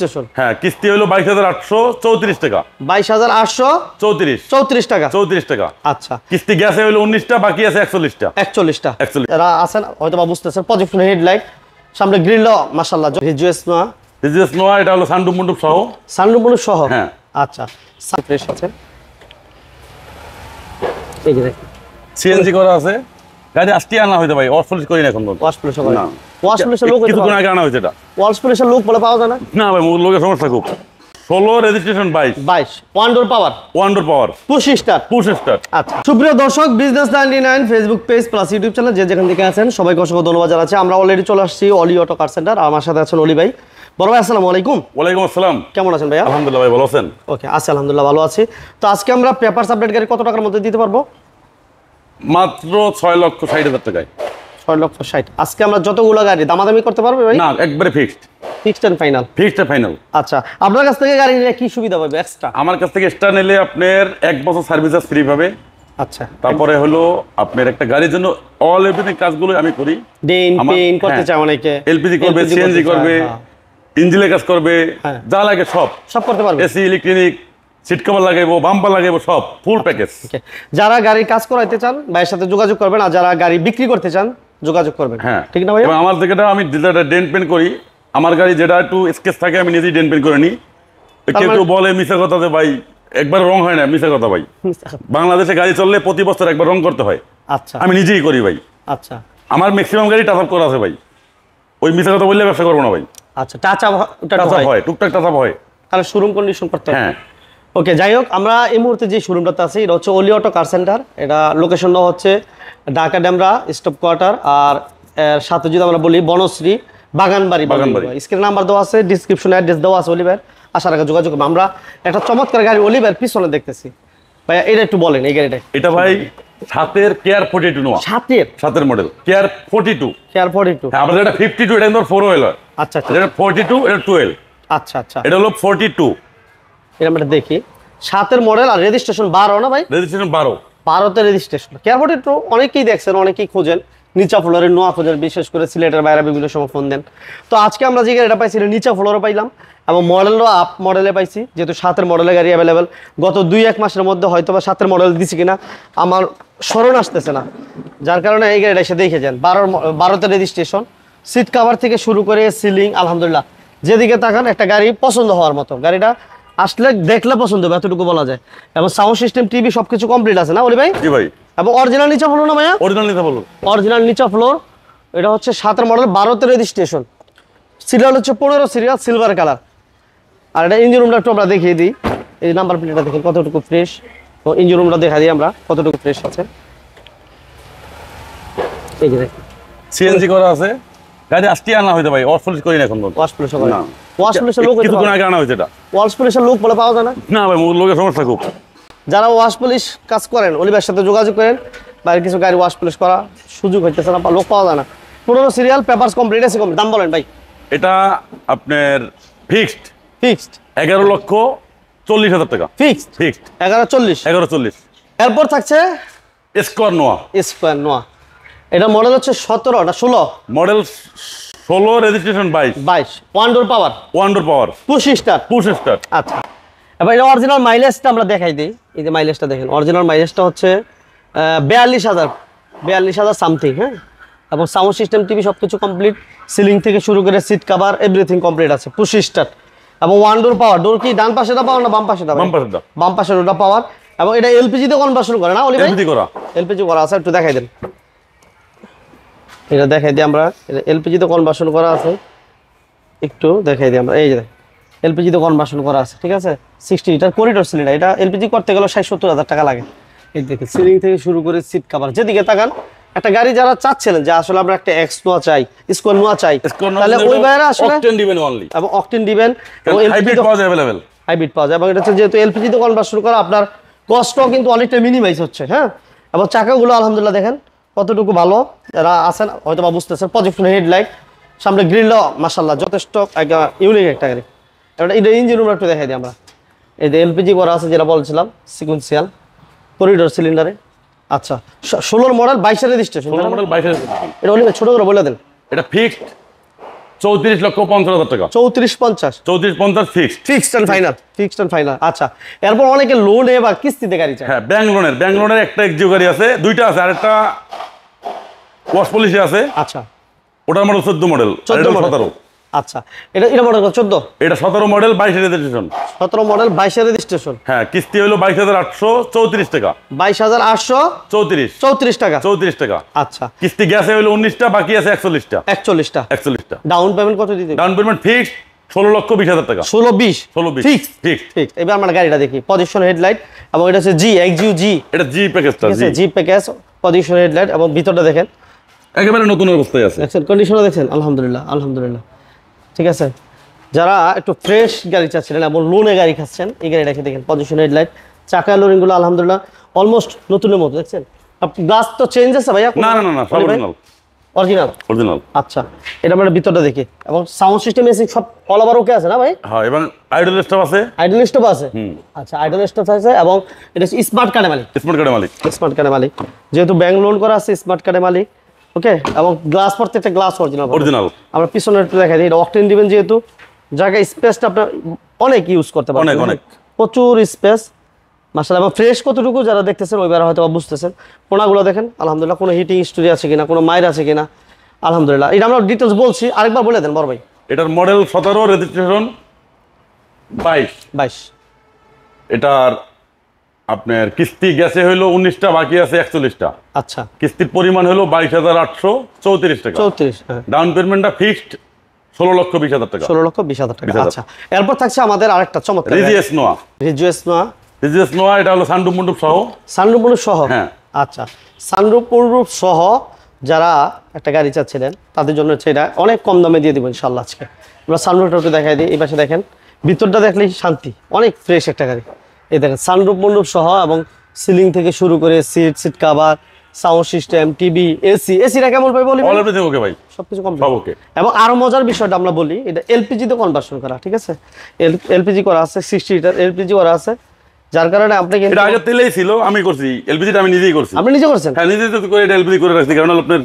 Registration. হ্যাঁ, কিস্তি হলো 22,834 টাকা। 22,834 টাকা। 34 টাকা। আচ্ছা, কিস্তি গেছে হলো 19টা, বাকি আছে 41টা। 41টা। যারা আছেন হয়তো বা বুঝতেছেন, প্রজেকশন হেডলাইট, সামনে গ্রিল মাশাআল্লাহ রিজুয়েস নোয়া। রিজুয়েস নোয়া, এটা হলো সানরুফ মন্ডপ সহ। সানরুফ মন্ডপ সহ। হ্যাঁ। আচ্ছা, ফ্রেশ আছে। এই যে দেখেন সিএনজি করা আছে। গাড়ি আজকে আনা হইতে ভাই, ওয়াশ পলিশ করি না এখন। ওয়াশ পলিশ হবে না। ওয়াশ পলিশের লোক কিছুক্ষণ আগে আনা হয়েছে এটা। ওয়াশ পলিশের লোক বলে পাওয়া যায় না? না ভাই, লোকের সমস্যা খুব। 16 রেজিস্ট্রেশন 22 ওয়ান ডোর পাওয়ার। ওয়ান ডোর পাওয়ার, পুশ স্টার্ট। Push start. আচ্ছা, সুপ্রিয় দর্শক, business 99 Facebook page plus YouTube channel যে যেখান থেকে আছেন সবাইকে অসংখ্য ধন্যবাদ জানাচ্ছি। আমরা অলরেডি চলে আসছি অলি অটো কার সেন্টার। আমার সাথে আছেন অলি ভাই। বড় ভাই আসসালামু আলাইকুম। ওয়ালাইকুম আসসালাম। কেমন আছেন ভাইয়া? আলহামদুলিল্লাহ ভাই, ভালো আছেন? ওকে, আছি আলহামদুলিল্লাহ, ভালো আছি। তো আজকে আমরা পেপারস আপডেট গাড়ি কত টাকার মধ্যে দিতে পারবো? মাত্র 6,60,000 টাকায়। 6,60,000। আজকে আমরা যতগুলো গাড়ি দামাদামি করতে পারবো ভাই? না, একবারে fixed. Fixed and final. Fixed and final. আচ্ছা, আপনার কাছ থেকে গাড়ি নিলে কি সুবিধা পাবে এক্সট্রা? আমার কাছ থেকে এক্সট্রা নিলে আপনার 1 বছর সার্ভিস ফ্রি পাবে। আচ্ছা, তারপরে হলো আপনার একটা গাড়ির জন্য অল এভরিথিং কাজগুলো আমি করি। ডেন পেইন্ট করতে চাই অনেকে, এলপিজি করবে, সিএনজি করবে, ইঞ্জিনের কাজ করবে, যা লাগে সব করতে পারবে। এসি, ইলেকট্রনিক, সিট কভার লাগাইবো, বাম্পার লাগাইবো, সব ফুল প্যাকেজ। যারা গাড়ির কাজ করাইতে চান ভাইয়ের সাথে যোগাযোগ করবেন, আর যারা গাড়ি বিক্রি করতে চান যোগাযোগ করবেন। হ্যাঁ, ঠিক না ভাই? এবং আমার যেটা আমি যেটা ডেন্ট পেন্ট করি, আমার গাড়ি যেটা একটু স্কেচ থাকে আমি নিজেই ডেন্ট পেন্ট করে নিই। কেউ বলে মিশা কথা যে ভাই একবার রং হয় না, মিশা কথা ভাই। বাংলাদেশে গাড়ি চললে প্রতি বছর একবার রং করতে হয়। আচ্ছা, আমি নিজেই করি ভাই। আচ্ছা, আমার ম্যাক্সিমাম গাড়ি টাচ আপ করা আছে ভাই। ওই মিশা কথা বললে ব্যবসা করবো না ভাই। আচ্ছা, টাচ আপ হয়, টুকটাক টাচ আপ হয়। তাহলে শোরুম কন্ডিশন করতে হয়। হ্যাঁ। ওকে, যাই হোক, আমরা এই মুহূর্তে যে শোরুমটাতে আছি এটা হচ্ছে অলি অটো কার সেন্টার। এটা লোকেশনটা হচ্ছে ঢাকা ডেমরা স্টপ কোয়ার্টার। আর এর সাথে যদি আমরা বলি বনশ্রী বাগানবাড়ি। স্ক্রিনে নাম্বার দেওয়া আছে, ডিসক্রিপশনে অ্যাড্রেস দেওয়া আছে অলিভার। আসার আগে যোগাযোগ করবো। আমরা একটা চমৎকার গাড়ি অলিভার পিছনে দেখতেছি ভাইয়া, এটা একটু বলেন এই গাড়িটা। এটা ভাই সাতের কেয়ার 42 নোয়া। সাতের মডেল কেয়ার 42। কেয়ার 42। হ্যাঁ, আমাদের এটা 52, এটা কিন্তু 4 হুইলার। আচ্ছা, আচ্ছা, এটা 42, এটা 12। আচ্ছা, আচ্ছা, এটা হলো 42। এটা আমরা দেখি 7-এর মডেল আর রেজিস্ট্রেশন 12 না ভাই? রেজিস্ট্রেশন 12। 12তে রেজিস্ট্রেশন। কেয়ার 42 অনেকেই দেখছেন, অনেকেই খোঁজেন, নিচা ফ্লোরের নোয়া খোঁজেন, বিশেষ করে সিলেটের বাইরে বিভিন্ন সময় ফোন দেন। তো আজকে আমরা যে গাড়িটা পাইছি এটা নিচা ফ্লোরে পাইলাম, এবং মডেলও আপ মডেলে পাইছি, যেহেতু 7-এর মডেলের গাড়ি অ্যাভেলেবেল। গত 2-1 মাসের মধ্যে হয়তো বা 7-এর মডেল দিছি কিনা আমার স্মরণ আসতেছে না, যার কারণে এই গাড়িটা এসে দেখে যান। 12তে রেজিস্ট্রেশন। সিট কাভার থেকে শুরু করে সিলিং আলহামদুলিল্লাহ যেদিকে তাকান একটা গাড়ি পছন্দ হওয়ার মতো। গাড়িটা আসলে দেখলে পছন্দ হবে, এতটুকু বলা যায়। এবং সাউন্ড সিস্টেম, টিভি সবকিছু কমপ্লিট আছে না অলি ভাই? জি ভাই। এবং অরিজিনাল নিচা ফ্লোর না ভাইয়া? অরিজিনাল নিচা ফ্লোর। অরিজিনাল নিচা ফ্লোর। এটা হচ্ছে 7-এর মডেল, 12তে রেজিস্ট্রেশন। সিরিয়াল হচ্ছে 15 সিরিয়াল, সিলভার কালার। আর এটা ইঞ্জিন রুমটা একটু আমরা দেখিয়ে দিই। এই নাম্বার প্লেটটা দেখেন কতটুকু ফ্রেশ। তো ইঞ্জিন রুমটা দেখা দিই আমরা কতটুকু ফ্রেশ আছে। এই যে দেখেন সিএনজি করা আছে। গাড়ি আজকে আনা হইতে ভাই, ওয়াশ পলিশ করি না এখন। ওয়াশ পলিশ হবে না। ওয়াশ পলিশের লোক কিছুক্ষণ আগে আনা হয়েছে এটা। ওয়াশ পলিশের লোক বলে পাওয়া যায় না? না ভাই, লোকের সমস্যা খুব। যারা ওয়াশ পলিশ কাজ করেন অলিভার সাথে যোগাযোগ করেন। বাইরে কিছু গাড়ি ওয়াশ পলিশ করা সুযোগ হইতেছে না, লোক পাওয়া যায় না। 15 সিরিয়াল, পেপারস কমপ্লিট আছে। দাম বলেন ভাই। এটা আপনার ফিক্সড 11,40,000 টাকা। ফিক্সড 11,40,000। এরপর থাকছে স্কোয়ার নোয়া। স্কোয়ার নোয়া। এটা মডেল হচ্ছে 17 না 16? Model 16, registration 22। ওয়ান ডোর পাওয়ার। ওয়ান ডোর পাওয়ার, পুশ স্টার্ট। Push start. আচ্ছা, এবার এটা অরিজিনাল মাইলেজটা আমরা দেখাই দিই। এই যে মাইলেজটা দেখেন, অরিজিনাল মাইলেজটা হচ্ছে 42,000 সামথিং। হ্যাঁ, এবং সাউন্ড সিস্টেম, টিভি সবকিছু কমপ্লিট। সিলিং থেকে শুরু করে সিট কভার এভরিথিং কমপ্লিট আছে। পুশ স্টার্ট এবং ওয়ান ডোর পাওয়ার। ডোর কি ডান পাশেটা পাওয়ার না বাম পাশেটা? বাম পাশের ওটা পাওয়ার। এবং এটা এলপিজি তে কনভার্সন করে না অলি ভাই? এলপিজি করা আছে, একটু দেখাই দেন। এটা দেখাই দিই আমরা, এটা এলপিজি তে কনভার্সন করা আছে, একটু দেখাই দিই আমরা। এই যে এলপিজি তে কনভার্সন করা আছে, ঠিক আছে। 60 লিটার করিডোর সিলিন্ডার। এটা এলপিজি করতে গেলে 60-70,000 টাকা লাগে। এই দেখেন সিলিং থেকে শুরু করে সিট কভার যেদিকে তাকান। একটা গাড়ি যারা চাচ্ছিলেন যে আসলে আমরা একটা এক্স নোয়া চাই, স্কোয়ার নোয়া চাই, তাহলে ওই বাইরে আসলে অকটেন দিবেন অনলি। এবং অকটেন দিবেন, এবং হাইব্রিড পাওয়া যায় अवेलेबल। হাইব্রিড পাওয়া যায়। এবং এটা হচ্ছে যেহেতু এলপিজি তে কনভার্সন করা, আপনার কষ্টও কিন্তু অনেকটা মিনিমাইজ হচ্ছে। হ্যাঁ, এবং চাকাগুলো আলহামদুলিল্লাহ দেখেন কতটুকু ভালো। যারা আছেন হয়তো বা বুঝতেছেন, প্রজেকশন হেডলাইট, সামনে গ্রিলও মাশাআল্লাহ যথেষ্ট ইউনিক একটা গাড়ি। এটা ইঞ্জিন রুমটা একটু দেখাই দিই আমরা। এই যে এলপিজি করা আছে যেটা বলছিলাম, সিকুয়েন্সিয়াল করিডোর সিলিন্ডারে। আচ্ছা, 16 মডেল 22-এর রেজিস্ট্রেশন। 16 মডেল 22-এর রেজিস্ট্রেশন। এটা অনেক ছোট করে বলে দেন। এটা ফিক্সড 34,50,000 টাকা। 34-50 34-50 fixed. Fixed and final, fixed and final. আচ্ছা, এরপর অনেকে লোনে বা কিস্তিতে গাড়ি চায়। হ্যাঁ, ব্যাংক লোনের একটা এক্সিও গাড়ি আছে, দুইটা আছে, আরেকটা ওয়াশ পলিসি আছে। আচ্ছা, ওটার মডেল 14 মডেল, 14 মডেল। 17। আচ্ছা, এটা মডেল 14, এটা 17 মডেল, 22 রেজিস্ট্রেশন। 17 model, 22 registration. হ্যাঁ, কিস্তি হলো 22,834 টাকা। 22,834 টাকা। 34 টাকা। আচ্ছা, কিস্তি গেছে হলো 19টা, বাকি আছে 41টা। 41টা। ডাউন পেমেন্ট কত দিতে? ডাউন পেমেন্ট ফিক্সড 16,20,000 টাকা। 16-20 16-20 ফিক্স। ফিক্সড। এবার আমরা গাড়িটা দেখি। পজিশন হেডলাইট এবং এটা হচ্ছে জি। এটা জি প্যাকেজটা, ঠিক আছে, জি প্যাকেজ, পজিশন হেডলাইট এবং ভিতরটা দেখেন একেবারে নতুন অবস্থায় আছে। দেখছেন, কন্ডিশনও দেখছেন, আলহামদুলিল্লাহ। ঠিক আছে, যারা একটু ফ্রেশ গাড়ি চাচ্ছিলেন এবং লোনে গাড়ি খাচ্ছেন, এই গাড়িটাকে দেখেন। পজিশন হেডলাইট, চাকা লোরিংগুলো আলহামদুলিল্লাহ অলমোস্ট নতুনের মতো। দেখছেন, গ্লাস তো চেঞ্জ আছে ভাইয়া? না, সব অরিজিনাল। আচ্ছা, এটা আমরা ভিতরটা দেখি এবং সাউন্ড সিস্টেম এসি সব অল ওভার ওকে আছে না ভাই? হ্যাঁ, এবং আইডল স্টপ আছে। আচ্ছা, আইডল স্টপ আছে এবং এটা স্মার্ট কার্ডের মালিক। স্মার্ট কার্ডের মালিক, যেহেতু ব্যাংক লোন করা আছে, স্মার্ট কার্ডের মালিক। ওকে, এবং গ্লাস, প্রত্যেকটা গ্লাস অরিজিনাল। আমরা পিছনে একটু দেখাই দিই। এটা অকটেন দিবেন, যেহেতু জায়গায় স্পেসটা আপনার অনেক ইউজ করতে পারবেন, অনেক প্রচুর স্পেস মাশাআল্লাহ। এবং ফ্রেশ কতটুকু যারা দেখতেছেন ওইবার হয়তো বুঝতেছেন। কোনাগুলো দেখেন আলহামদুলিল্লাহ, কোনো হিটিং স্টোরি আছে কিনা, কোনো মাইর আছে কিনা, আলহামদুলিল্লাহ। এটা আমরা ডিটেলস বলছি, আরেকবার বলে দেন বড় ভাই। এটার মডেল 17, রেজিস্ট্রেশন 22। এটার আপনার কিস্তি গেছে হলো 19টা, বাকি আছে 41টা। আচ্ছা, কিস্তির পরিমাণ হলো 22,834 টাকা। 34। ডাউন পেমেন্টটা ফিক্সড 16,20,000 টাকা। 16,20,000 টাকা। আচ্ছা, এরপর থাকছে আমাদের আরেকটা চমৎকার রিজিএস নোয়া। এটা হলো সানরুফ মন্ডপ সহ। হ্যাঁ, আচ্ছা, সানরুফ মন্ডপ সহ যারা একটা গাড়ি চাচ্ছিলেন তাদের জন্য হচ্ছে এটা অনেক কম দামে দিয়ে দিব ইনশাআল্লাহ। আজকে আমরা সানরুফটা একটু দেখাই দিই। এই পাশে দেখেন, ভিতরটা দেখলেই শান্তি, অনেক ফ্রেশ একটা গাড়ি। এই দেখেন, সানরুফ মন্ডপ সহ এবং সিলিং থেকে শুরু করে seat cover, sound system, TV, এসিটা কেমন ভাই বলি? অল এভরিথিং ওকে ভাই, সবকিছু কমপ্লিট ওকে। এবং আরো মজার বিষয়টা আমরা বলি, এটা এলপিজি তে কনভার্সন করা। ঠিক আছে, এলপিজি করা আছে, 60 লিটার এলপিজি করা আছে, যার কারণে আপনি কিন্তু এটা আগে তেলেই ছিল, আমি করছি এলপিজিটা, আমি নিজেই করছি। আপনি নিজে করছেন? হ্যাঁ, নিজে তো করে এটা এলপিজি করে রাখছি, কারণ আপনার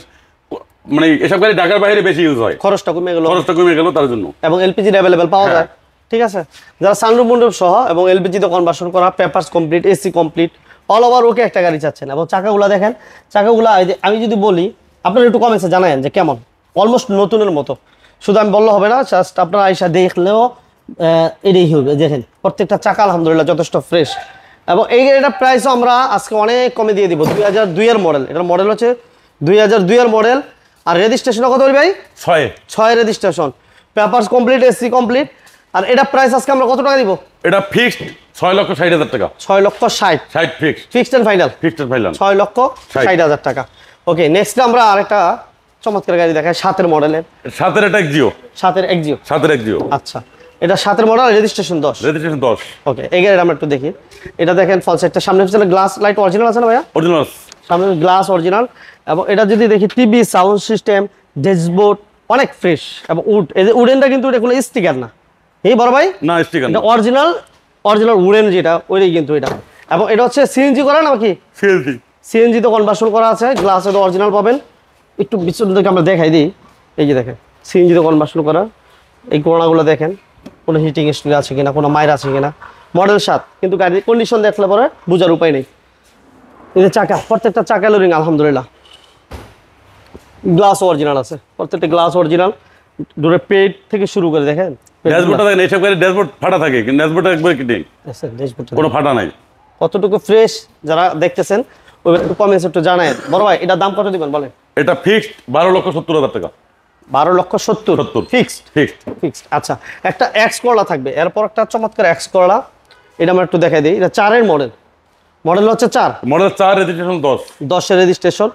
মানে এসব গাড়ি ঢাকার বাইরে বেশি ইউজ হয়, খরচটা কমে গেল তার জন্য। এবং এলপিজি অ্যাভেলেবেল পাওয়া যায়। ঠিক আছে, যারা সানরুফ মন্ডপ সহ এবং এলপিজি তে কনভার্সন করা, papers complete, AC complete, all over ওকে একটা গাড়ি চাচ্ছেন। এবং চাকাগুলা দেখেন, চাকাগুলা আমি যদি বলি, আপনারা একটু কমেন্টসে জানায়েন যে কেমন, অলমোস্ট নতুনের মতো। শুধু আমি বললে হবে না, জাস্ট আপনারা আইসা দেখলেও এটাই হবে। দেখেন, প্রত্যেকটা চাকা আলহামদুলিল্লাহ যথেষ্ট ফ্রেশ। এবং এই গাড়িটার প্রাইসও আমরা আজকে অনেক কমে দিয়ে দিব। 2002 এর মডেল, এটার মডেল হচ্ছে 2002 এর মডেল। আর রেজিস্ট্রেশন কত বলি ভাই? 6 registration, papers complete, AC complete. আর এটা প্রাইস আজকে আমরা কত টাকা দিব? এটা ফিক্সড 6,60,000 টাকা। 6,60,000 ফিক্সড এন্ড ফাইনাল। 6,60,000 টাকা। ওকে, নেক্সট আমরা আরেকটা চমৎকার গাড়ি দেখাই, 7 এর মডেলের। 7 এর এক্সিও। 7 এর এক্সিও। আচ্ছা, এটা 7 এর মডেল, রেজিস্ট্রেশন 10। ওকে, এই গাড়িটা আমরা একটু দেখি। এটা দেখেন, ফল সাইডটা, সামনে পিছনে গ্লাস লাইট অরিজিনাল আছে না ভাইয়া? অরিজিনাল, সামনে গ্লাস অরিজিনাল। এবং এটা যদি দেখি, টিভি, সাউন্ড সিস্টেম, ড্যাশবোর্ড অনেক ফ্রেশ। এবং এই যে উডেনটা কিন্তু এটা কোনো স্টিকার না, এই বড় ভাই, না স্টিকার, এটা অরিজিনাল উডেন যেটা, ওইটাই কিন্তু এটা। এবং এটা হচ্ছে সিএনজি করা না কি? সিএনজি তো কনভার্সন করা আছে, গ্লাসে তো অরিজিনাল পাবেন। একটু পিছন থেকে আমরা দেখাই দিই। এই যে দেখেন, সিএনজি তো কনভার্সন করা। এই কোনাগুলো দেখেন, কোনো হিটিং স্টোরি আছে কিনা, কোনো মাইর আছে কিনা। মডেল 7, কিন্তু গাড়ির কন্ডিশন দেখলে পরে বোঝার উপায় নেই। এই যে চাকা, প্রত্যেকটা চাকা লোরিং আলহামদুলিল্লাহ, গ্লাস অরিজিনাল আছে, প্রত্যেকটা গ্লাস অরিজিনাল। ডোরের পেট থেকে শুরু করে দেখেন, ড্যাশবোর্ডটা দেখেন, এইসব গাড়ি ড্যাশবোর্ড ফাটা থাকে, কিন্তু ড্যাশবোর্ডটা একবার ক্লিন, কোনো ফাটা নাই। কতটুকু ফ্রেশ যারা দেখতেছেন ওই একটু কমেন্টস একটু জানায়। বড় ভাই, এটার দাম কত দিবেন বলেন? এটা ফিক্সড 12,70,000 টাকা। 12,70,000 ফিক্সড। আচ্ছা, একটা এক্স করলা থাকবে, এরপর একটা চমৎকার এক্স করলা, এটা আমরা একটু দেখাই দিই। এটা 4 এর মডেল হচ্ছে 4, রেজিস্ট্রেশন 10 এর রেজিস্ট্রেশন।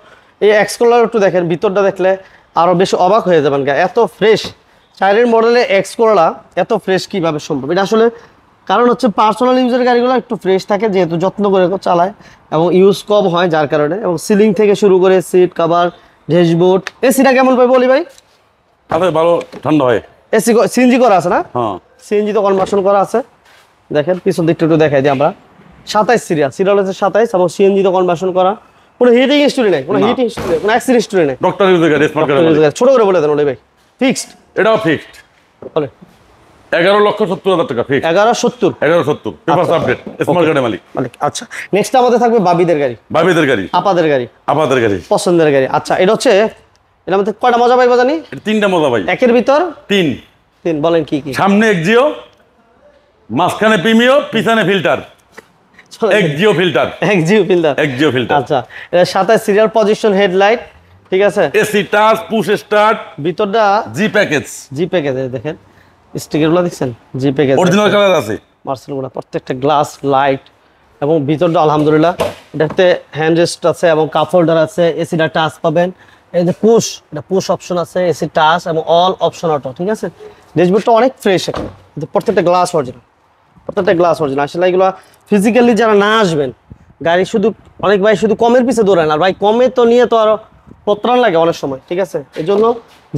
এই এক্স করলা একটু দেখেন, ভিতরটা দেখলে আরো বেশি অবাক হয়ে যাবেন, এত ফ্রেশ। 4 এর মডেলে এক্স করলা এত ফ্রেশ কিভাবে সম্ভব? এটা আসলে কারণ হচ্ছে পার্সোনাল ইউজের গাড়িগুলো একটু ফ্রেশ থাকে, যেহেতু যত্ন করে চালায় এবং ইউজ কম হয় যার কারণে। এবং সিলিং থেকে শুরু করে সিট কাভার, ড্যাশবোর্ড, এসিটা কেমন ভাই বলি ভাই? ভালো ঠান্ডা হয়। এসি সিএনজি করা আছে না? হ্যাঁ, সিএনজি তো কনভার্সন করা আছে। দেখেন পিছন দিকটা একটু দেখাই দিই আমরা। 27 সিরিয়াল হচ্ছে 27, এবং সিএনজি তো কনভার্সন করা। কোনো হিটিং স্টোরি নেই, কোনো অ্যাক্সিডেন্ট স্টোরি নেই। ডক্টর ইউজ গাড়ি, স্মার্ট গাড়ি। ছোট করে বলে দেন ওলে ভাই, ফিক্সড এটাও ফিক্সড বলেন 11,70,000 টাকা ফিক্সড। 1170 1170 পেপারস আপডেট স্মার্ট কার্ডের মালিক। আচ্ছা নেক্সট আমাদের থাকবে বাবিদের গাড়ি, ভাবিদের গাড়ি, আপাদের গাড়ি, আপাদের গাড়ি, পছন্দের গাড়ি। আচ্ছা এটা হচ্ছে এর মধ্যে কয়টা মজা পাইবো জানি? এটা তিনটা মজা ভাই। একের ভিতর তিন বলেন কি কি? সামনে এক্সিও, মাঝখানে প্রিমিও, পিছনে filter. Axio filter, Axio filter, Axio filter. আচ্ছা এটা সাথে সিরিয়াল পজিশন হেডলাইট, ঠিক আছে। এসি টাচ, পুশ স্টার্ট, ভিতরটা জি প্যাকেজ, জি প্যাকেজ দেখেন, স্টিকারগুলো দেখছেন, জি প্যাকেজ অরিজিনাল কালার আছে, মার্সেলগুলো প্রত্যেকটা গ্লাস লাইট এবং ভিতরটা আলহামদুলিল্লাহ এটাতে হ্যান্ড রেস্ট আছে এবং কাপ হোল্ডার আছে, এসিটা টাচ পাবেন, এই যে পুশ, এটা পুশ অপশন আছে, এসি টাচ এবং অল অপশন অটো, ঠিক আছে। ড্যাশবোর্ডটা অনেক ফ্রেশ এখন, প্রত্যেকটা গ্লাস অরিজিনাল, প্রত্যেকটা গ্লাস অরিজিনাল। আসলে এগুলো ফিজিক্যালি যারা না আসবেন, গাড়ি শুধু অনেক ভাই শুধু কমের পিছে দৌড়ান, আর ভাই কমে তো নিয়ে তো আরো প্রত্রাণ লাগে অনেক সময়, ঠিক আছে। এই জন্য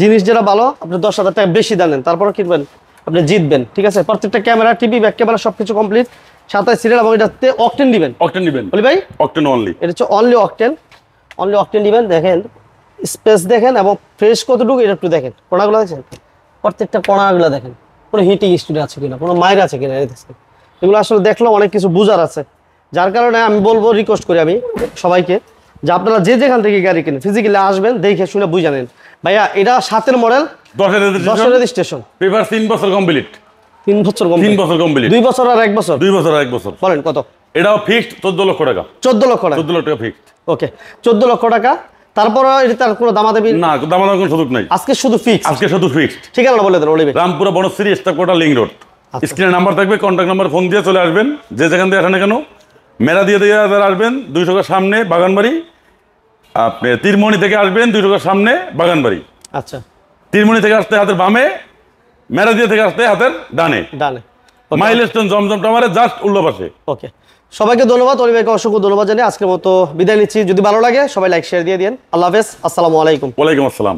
জিনিস যেটা ভালো আপনি 10,000 টাকা বেশি দেন তারপরে কিনবেন, আপনি জিতবেন, ঠিক আছে। প্রত্যেকটা ক্যামেরা, টিভি, ব্যাক ক্যামেরা সবকিছু কমপ্লিট, 27 সিরিয়াল এবং এটাতে অকটেন দিবেন, অকটেন দিবেন বলি ভাই অকটেন অনলি। এটা হচ্ছে অনলি অকটেন, অনলি অকটেন দিবেন। দেখেন স্পেস দেখেন এবং ফ্রেশ কতটুকু এটা একটু দেখেন, কোনাগুলো দেখেন, প্রত্যেকটা কোনাগুলো দেখেন, কোনো হিটিং স্টুডিও আছে কিনা, কোনো মাইর আছে কিনা, এই দেখছেন। এগুলো আসলে দেখলেও অনেক কিছু বুঝার আছে, যার কারণে আমি বলবো, রিকোয়েস্ট করি আমি সবাইকে যে আপনারা যে যেখান থেকে গাড়ি কিনেন ফিজিক্যালি আসবেন, দেখে শুনে বুঝে নেন। ভাইয়া এটা 7-এর মডেল, 10-এর রেজিস্ট্রেশন, পেপার 3 বছর কমপ্লিট, 3 বছর কম, 3 বছর কমপ্লিট, 2 বছর আর 1 বছর, 2 বছর আর 1 বছর। বলেন কত? এটাও ফিক্সড 14 লক্ষ টাকা, 14 লক্ষ টাকা, 14 লক্ষ টাকা ফিক্সড। ওকে 14 লক্ষ টাকা। তারপরে এটা তার কোনো দামাদামি না, দামাদামি কোনো সুযোগ নাই, আজকে শুধু ফিক্স, আজকে শুধু ফিক্সড। ঠিকানা বলে দেন ওলিবে। রামপুরা বনশ্রী স্টাফ কোটা লিংক রোড, স্ক্রিনে নাম্বার থাকবে, কন্ট্যাক্ট নাম্বার, ফোন দিয়ে চলে আসবেন, যে যেখান থেকে আসেন না কেন। মেলা দিয়ে যারা আসবেন 200 টাকার সামনে বাগানবাড়ি, আপনি তীরমণি থেকে আসবেন 200 টাকার সামনে বাগানবাড়ি, আচ্ছা তীরমণি থেকে আসতে হাতের বামে, মেলা দিয়ে থেকে আসতে হাতের ডানে, ডানে। মাইলস্টোন জমজম টাওয়ারে জাস্ট উল্টো পাশে। ওকে সবাইকে ধন্যবাদ, অলিভাইকে অসংখ্য ধন্যবাদ জানিয়ে আজকের মতো বিদায় নিচ্ছি। যদি ভালো লাগে সবাই লাইক শেয়ার দিয়ে দিন। আল্লাহ হাফেজ, আসসালামু আলাইকুম। ওয়ালাইকুম আসসালাম।